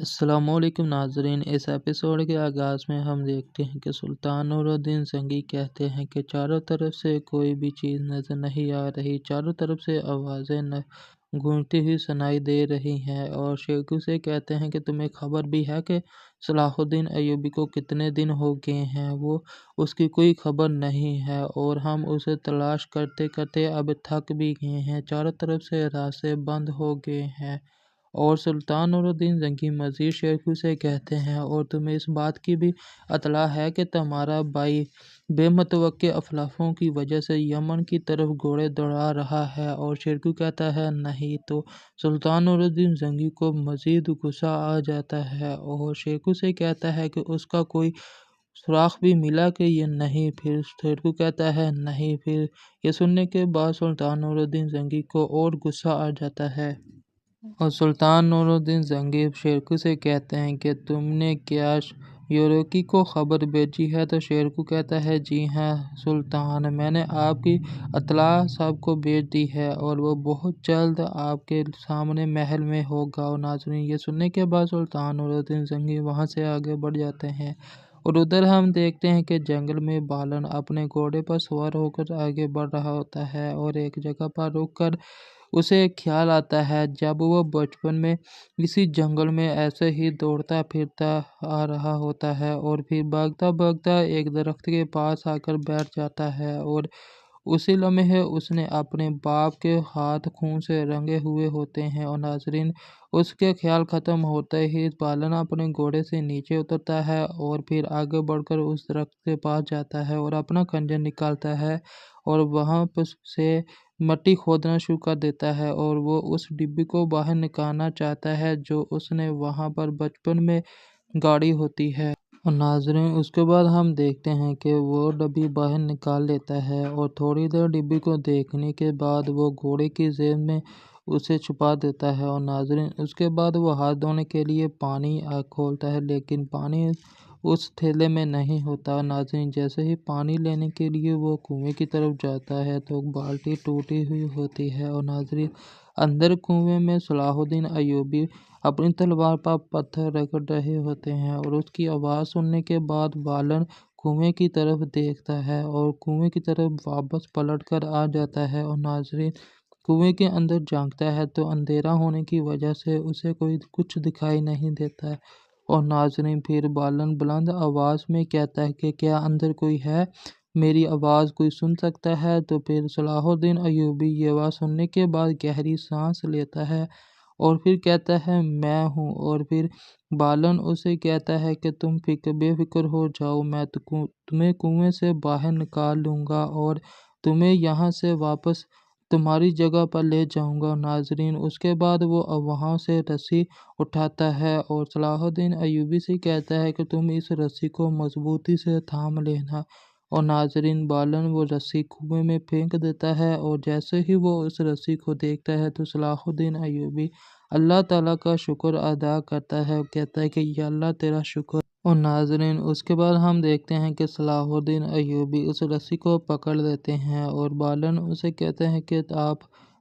السلام علیکم ناظرین، اس ایپیسوڈ کے آغاز میں ہم دیکھتے ہیں کہ سلطان نور الدین زنگی کہتے ہیں کہ چاروں طرف سے کوئی بھی چیز نظر نہیں آ رہی، چاروں طرف سے آوازیں گونجتی ہوئی سنائی دے رہی ہیں، اور شیخو سے کہتے ہیں کہ تمہیں خبر بھی ہے کہ صلاح الدین ایوبی کو کتنے دن ہو گئے ہیں، اس کی کوئی خبر نہیں ہے اور ہم اسے تلاش کرتے کرتے اب تھک بھی گئے ہیں، چاروں طرف سے راستے بند ہو گئے ہیں۔ اور سلطان نور الدین زنگی مزید شیخو سے کہتے ہیں اور تمہیں اس بات کی بھی اطلاع ہے کہ تمہارا بھائی بے متوقع افلافوں کی وجہ سے یمن کی طرف گھوڑے دوڑا رہا ہے، اور شیخو کہتا ہے نہیں، تو سلطان نور الدین زنگی کو مزید غصہ آ جاتا ہے اور شیخو سے کہتا ہے کہ اس کا کوئی سراغ بھی ملا کہ یہ نہیں، پھر شیخو کہتا ہے نہیں، پھر یہ سننے کے بعد سلطان نور الدین زنگی کو اور غصہ آ جاتا ہے۔ اور سلطان نور الدین زنگی شیخو سے کہتے ہیں کہ تم نے کیا یوریکی کو خبر بھیجی ہے؟ تو شیخو کہتا ہے جی ہاں سلطان، میں نے آپ کی اطلاع سب کو بھیج دی ہے اور وہ بہت جلد آپ کے سامنے محل میں ہوگا۔ اور ناظرین، یہ سننے کے بعد سلطان نور الدین زنگی وہاں سے آگے بڑھ جاتے ہیں، اور ادھر ہم دیکھتے ہیں کہ جنگل میں بالن اپنے گھوڑے پر سوار ہو کر آگے بڑھ رہا ہوتا ہے، اور ایک جگہ پر رک کر اسے ایک خیال آتا ہے جب وہ بچپن میں کسی جنگل میں ایسے ہی دوڑتا پھرتا آ رہا ہوتا ہے اور پھر بھاگتا بھاگتا ایک درخت کے پاس آ کر بیٹھ جاتا ہے، اور اسی لمحے اس نے اپنے باپ کے ہاتھ خون سے رنگے ہوئے ہوتے ہیں۔ اور ناظرین، اس کے خیال ختم ہوتے ہی بالن اپنے گھوڑے سے نیچے اترتا ہے اور پھر آگے بڑھ کر اس درخت کے پاس جاتا ہے اور اپنا خنجر نکالتا ہے اور وہاں سے مٹی کھودنا شروع کر دیتا ہے، اور وہ اس ڈبی کو باہر نکالنا چاہتا ہے جو اس نے وہاں پر بچپن میں گاڑی ہوتی ہے۔ اور ناظرین، اس کے بعد ہم دیکھتے ہیں کہ وہ ڈبی باہر نکال لیتا ہے اور تھوڑی دیر ڈبی کو دیکھنے کے بعد وہ گھوڑے کی جیب میں اسے چھپا دیتا ہے۔ اور ناظرین، اس کے بعد وہ ہاتھ دھونے کے لیے پانی کھولتا ہے، لیکن پانی اس تھیلے میں نہیں ہوتا۔ اور ناظرین، جیسے ہی پانی لینے کے لیے وہ کنویں کی طرف جاتا ہے تو بالٹی ٹوٹی ہوئی ہوتی ہے۔ اور ناظرین، اندر کنویں میں صلاح الدین ایوبی اپنی تلوار پر پتھر رگڑ رہے ہوتے ہیں، اور اس کی آواز سننے کے بعد بالن کنویں کی طرف دیکھتا ہے اور کنویں کی طرف واپس پلٹ کر آ جاتا ہے۔ اور ناظرین، کنویں کے اندر جھانکتا ہے تو اندھیرا ہونے کی وجہ سے اسے کچھ دکھائی نہیں دیتا ہے۔ اور ناظرین، پھر بالن بلند آواز میں کہتا ہے کہ کیا اندر کوئی ہے؟ میری آواز کوئی سن سکتا ہے؟ تو پھر صلاح الدین ایوبی یہ بات سننے کے بعد گہری سانس لیتا ہے اور پھر کہتا ہے میں ہوں، اور پھر بالن اسے کہتا ہے کہ تم بے فکر ہو جاؤ، میں تمہیں کنویں سے باہر نکال لوں گا اور تمہیں یہاں سے واپس تمہاری جگہ پر لے جاؤں گا۔ ناظرین، اس کے بعد وہ وہاں سے رسی اٹھاتا ہے اور صلاح الدین ایوبی سے کہتا ہے کہ تم اس رسی کو مضبوطی سے تھام لینا۔ اور ناظرین، بالن وہ رسی کنویں میں پھینک دیتا ہے، اور جیسے ہی وہ اس رسی کو دیکھتا ہے تو صلاح الدین ایوبی اللہ تعالیٰ کا شکر ادا کرتا ہے اور کہتا ہے کہ یا اللہ تیرا شکر۔ اور ناظرین، اس کے بعد ہم دیکھتے ہیں کہ صلاح الدین ایوبی اس رسی کو پکڑ لیتے ہیں اور بالن اسے کہتے ہیں کہ آپ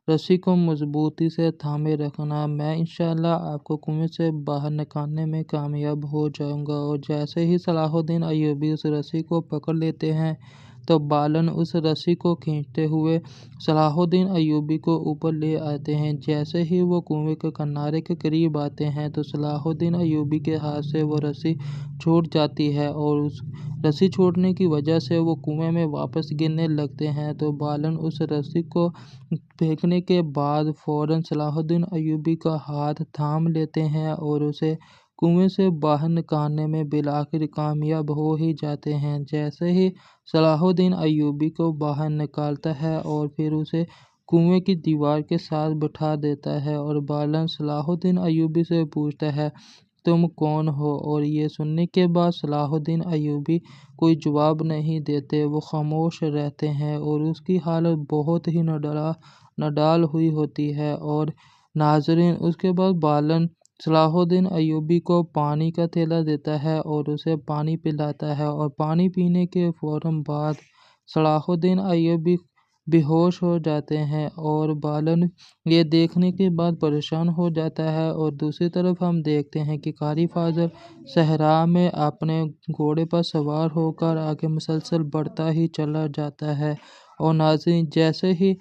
رسی کو مضبوطی سے تھامے رکھنا، میں انشاءاللہ آپ کو کنویں سے باہر نکالنے میں کامیاب ہو جاؤں گا۔ اور جیسے ہی صلاح الدین ایوبی اس رسی کو پکڑ لیتے ہیں تو بالن اس رسی کو کھینچتے ہوئے صلاح الدین ایوبی کو اوپر لے آتے ہیں۔ جیسے ہی وہ کنویں کے کنارے کے قریب آتے ہیں تو صلاح الدین ایوبی کے ہاتھ سے وہ رسی چھوٹ جاتی ہے، اور اس رسی چھوٹنے کی وجہ سے وہ کنویں میں واپس گرنے لگتے ہیں۔ تو بالن اس رسی کو پھینکنے کے بعد فوراً صلاح الدین ایوبی کا ہاتھ تھام لیتے ہیں اور اسے کنویں سے باہر نکالنے میں بالآخر کامیاب ہو ہی جاتے ہیں۔ جیسے ہی صلاح الدین ایوبی کو باہر نکالتا ہے اور پھر اسے کنویں کی دیوار کے ساتھ بٹھا دیتا ہے، اور بالن صلاح الدین ایوبی سے پوچھتا ہے تم کون ہو؟ اور یہ سننے کے بعد صلاح الدین ایوبی کوئی جواب نہیں دیتے، وہ خاموش رہتے ہیں اور اس کی حالت بہت ہی نڈال ہوئی ہوتی ہے۔ اور ناظرین، اس کے بعد بالن صلاح الدین ایوبی کو پانی کا تھیلا دیتا ہے اور اسے پانی پلاتا ہے، اور پانی پینے کے فوراً بعد صلاح الدین ایوبی بے ہوش ہو جاتے ہیں اور بالن یہ دیکھنے کے بعد پریشان ہو جاتا ہے۔ اور دوسری طرف ہم دیکھتے ہیں کہ قاری فاضل صحرا میں اپنے گھوڑے پر سوار ہو کر آگے مسلسل بڑھتا ہی چلا جاتا ہے، اور ناظرین جیسے ہی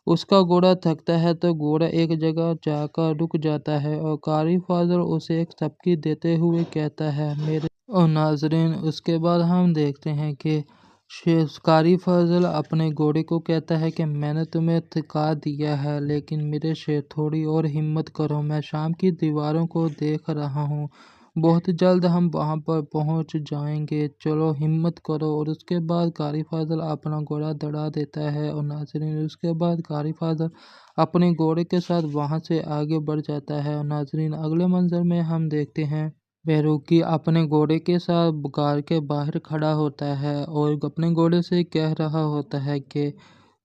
اس کا گھوڑا تھکتا ہے تو گھوڑا ایک جگہ جا کر رک جاتا ہے اور قاری فاضل اسے ایک تھپکی دیتے ہوئے کہتا ہے میرے اور ناظرین اس کے بعد ہم دیکھتے ہیں کہ قاری فاضل اپنے گھوڑے کو کہتا ہے کہ میں نے تمہیں تھکا دیا ہے، لیکن میرے شیر تھوڑی اور ہمت کرو، میں شام کی دیواروں کو دیکھ رہا ہوں، بہت جلد ہم وہاں پر پہنچ جائیں گے، چلو ہمت کرو۔ اور اس کے بعد قاری فاضل اپنا گھوڑا دوڑا دیتا ہے اور ناظرین اس کے بعد قاری فاضل اپنے گھوڑے کے ساتھ وہاں سے آگے بڑھ جاتا ہے۔ اور ناظرین اگلے منظر میں ہم دیکھتے ہیں بیروکی اپنے گھوڑے کے ساتھ غار کے باہر کھڑا ہوتا ہے اور اپنے گھوڑے سے کہہ رہا ہوتا ہے کہ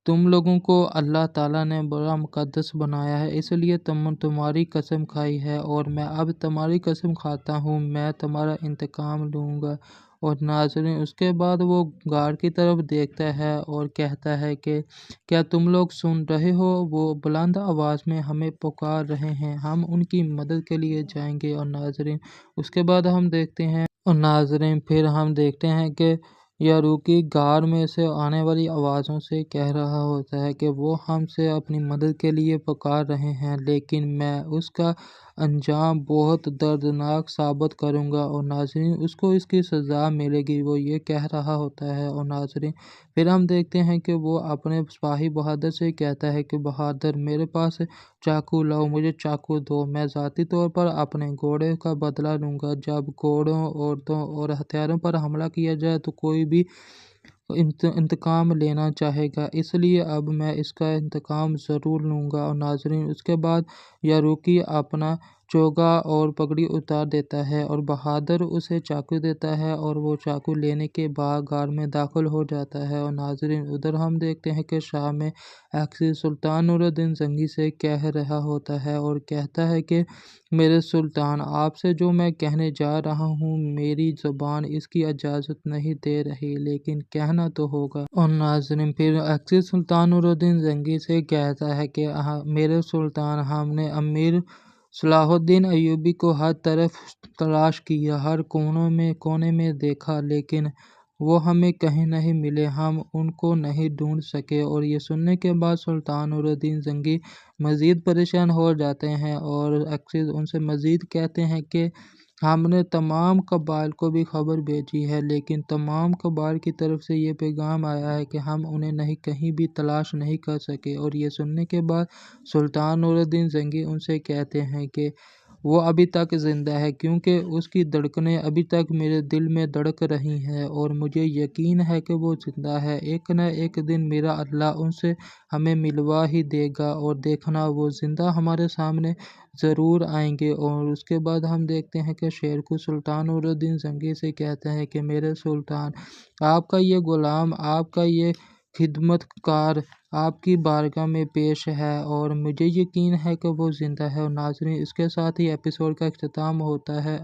تم لوگوں کو اللہ تعالیٰ نے بڑا مقدس بنایا ہے، اس لیے تمہاری قسم کھائی ہے اور میں اب تمہاری قسم کھاتا ہوں، میں تمہارا انتقام لوں گا۔ اور ناظرین اس کے بعد وہ غار کی طرف دیکھتا ہے اور کہتا ہے کہ کیا تم لوگ سن رہے ہو، وہ بلند آواز میں ہمیں پکار رہے ہیں، ہم ان کی مدد کے لیے جائیں گے۔ اور ناظرین اس کے بعد ہم دیکھتے ہیں اور ناظرین پھر ہم دیکھتے ہیں کہ بیروکی غار میں سے آنے والی آوازوں سے کہہ رہا ہوتا ہے کہ وہ ہم سے اپنی مدد کے لیے پکار رہے ہیں، لیکن میں اس کا انجام بہت دردناک ثابت کروں گا اور ناظرین اس کو اس کی سزا ملے گی، وہ یہ کہہ رہا ہوتا ہے۔ اور ناظرین پھر ہم دیکھتے ہیں کہ وہ اپنے سپاہی بہادر سے کہتا ہے کہ بہادر میرے پاس چاقو لاؤ، مجھے چاقو دو، میں ذاتی طور پر اپنے گھوڑے کا بدلہ لوں گا، جب گھوڑوں، عورتوں اور ہتھیاروں پر حملہ کیا جائے تو کوئی بھی انتقام لینا چاہے گا، اس لیے اب میں اس کا انتقام ضرور لوں گا۔ اور ناظرین اس کے بعد بیروکی اپنا چوگا اور پگڑی اتار دیتا ہے اور بہادر اسے چاقو دیتا ہے اور وہ چاقو لینے کے بعد غار میں داخل ہو جاتا ہے۔ اور ناظرین ادھر ہم دیکھتے ہیں کہ شام میں ایکسیز سلطان نور الدین زنگی سے کہہ رہا ہوتا ہے اور کہتا ہے کہ میرے سلطان، آپ سے جو میں کہنے جا رہا ہوں میری زبان اس کی اجازت نہیں دے رہی، لیکن کہنا تو ہوگا۔ اور ناظرین پھر ایکسیز سلطان نور الدین زنگی سے کہتا ہے کہ میرے سلطان، ہم نے امیر صلاح الدین ایوبی کو ہر طرف تلاش کیا، ہر کونے میں دیکھا، لیکن وہ ہمیں کہیں نہیں ملے، ہم ان کو نہیں ڈھونڈ سکے۔ اور یہ سننے کے بعد سلطان نور الدین زنگی مزید پریشان ہو جاتے ہیں اور ایکسیز ان سے مزید کہتے ہیں کہ ہم نے تمام قبائل کو بھی خبر بھیجی ہے، لیکن تمام قبائل کی طرف سے یہ پیغام آیا ہے کہ ہم انہیں کہیں بھی تلاش نہیں کر سکے۔ اور یہ سننے کے بعد سلطان نور الدین زنگی ان سے کہتے ہیں کہ وہ ابھی تک زندہ ہے، کیونکہ اس کی دھڑکنیں ابھی تک میرے دل میں دھڑک رہی ہیں اور مجھے یقین ہے کہ وہ زندہ ہے، ایک نہ ایک دن میرا اللہ ان سے ہمیں ملوا ہی دے گا اور دیکھنا وہ زندہ ہمارے سامنے ضرور آئیں گے۔ اور اس کے بعد ہم دیکھتے ہیں کہ شیرکو سلطان نور الدین زنگی سے کہتے ہیں کہ میرے سلطان، آپ کا یہ غلام، آپ کا یہ خدمت کار آپ کی بارگاہ میں پیش ہے اور مجھے یقین ہے کہ وہ زندہ ہے۔ اور ناظرین اس کے ساتھ ہی ایپیسوڈ کا اختتام ہوتا ہے۔